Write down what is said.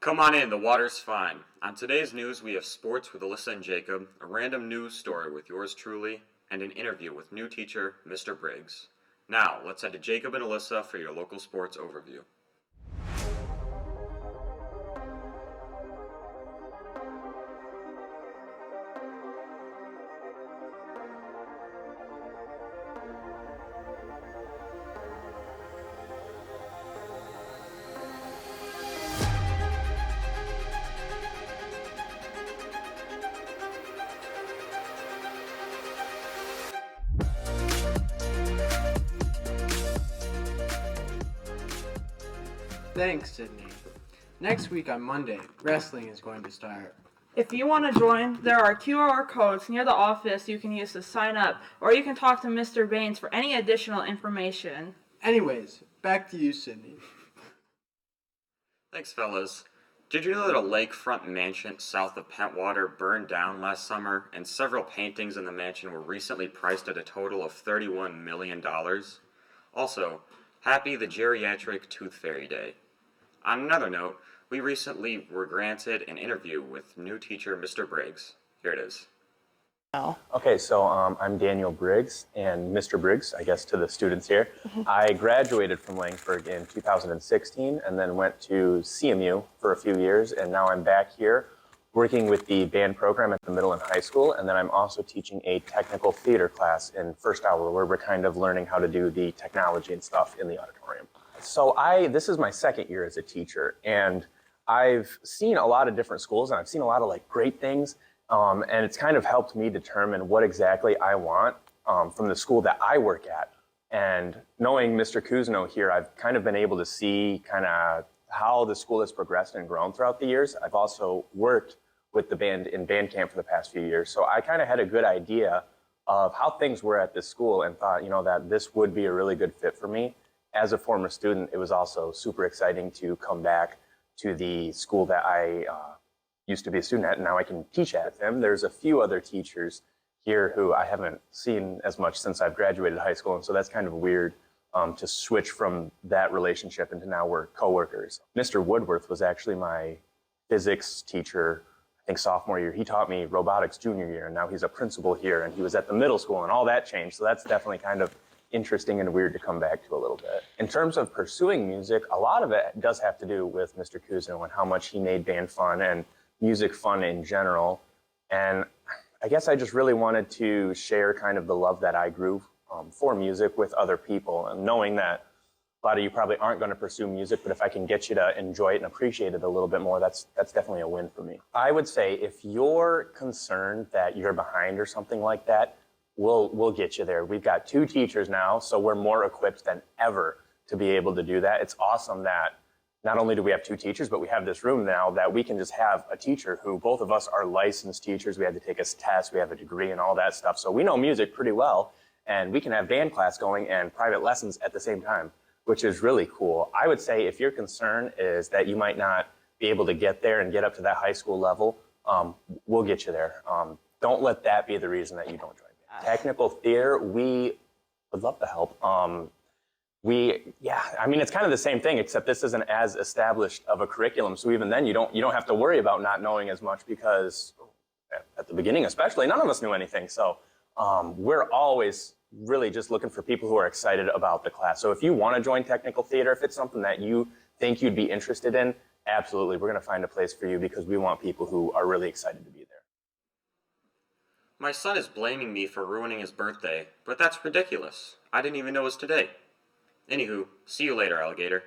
Come on in, the water's fine. On today's news, we have sports with Alyssa and Jacob, a random news story with yours truly, and an interview with new teacher, Mr. Briggs. Now, let's head to Jacob and Alyssa for your local sports overview. Thanks, Sydney. Next week on Monday, wrestling is going to start. If you want to join, there are QR codes near the office you can use to sign up, or you can talk to Mr. Baines for any additional information. Anyways, back to you, Sydney. Thanks, fellas. Did you know that a lakefront mansion south of Pentwater burned down last summer, and several paintings in the mansion were recently priced at a total of $31 million? Also, happy the Geriatric Tooth Fairy Day. On another note, we recently were granted an interview with new teacher Mr. Briggs. Here it is. Okay, so I'm Daniel Briggs, and Mr. Briggs, I guess to the students here. I graduated from Laingsburg in 2016 and then went to CMU for a few years, and now I'm back here working with the band program at the middle and high school, and then I'm also teaching a technical theater class in first hour where we're kind of learning how to do the technology and stuff in the auditorium. So this is my second year as a teacher, and I've seen a lot of different schools, and I've seen a lot of great things. And it's kind of helped me determine what exactly I want from the school that I work at. And knowing Mr. Kuzno here, I've kind of been able to see kind of how the school has progressed and grown throughout the years. I've also worked with the band in band camp for the past few years. So I kind of had a good idea of how things were at this school and thought, that this would be a really good fit for me. As a former student, it was also super exciting to come back to the school that I used to be a student at, and now I can teach at them. There's a few other teachers here who I haven't seen as much since I've graduated high school, and so that's kind of weird to switch from that relationship into now we're coworkers. Mr. Woodworth was actually my physics teacher, I think sophomore year. He taught me robotics junior year, and now he's a principal here, and he was at the middle school, and all that changed, so that's definitely kind of interesting and weird to come back to a little bit. In terms of pursuing music, a lot of it does have to do with Mr. Kuzno and how much he made band fun and music fun in general. And I guess I just really wanted to share kind of the love that I grew for music with other people, and knowing that a lot of you probably aren't going to pursue music, but if I can get you to enjoy it and appreciate it a little bit more, that's definitely a win for me. I would say if you're concerned that you're behind or something like that, we'll get you there. We've got 2 teachers now, so we're more equipped than ever to be able to do that. It's awesome that not only do we have 2 teachers, but we have this room now that we can just have a teacher who, both of us are licensed teachers. We had to take a test, we have a degree and all that stuff. So we know music pretty well, and we can have band class going and private lessons at the same time, which is really cool. I would say if your concern is that you might not be able to get there and get up to that high school level, we'll get you there. Don't let that be the reason that you don't join band. Technical theater, we would love to help. It's kind of the same thing, except this isn't as established of a curriculum. So even then, you don't have to worry about not knowing as much, because at the beginning, especially, none of us knew anything. So we're always really just looking for people who are excited about the class. So if you want to join technical theater, if it's something that you think you'd be interested in, absolutely, we're going to find a place for you, because we want people who are really excited to be there. My son is blaming me for ruining his birthday, but that's ridiculous. I didn't even know it was today. Anywho, see you later, alligator.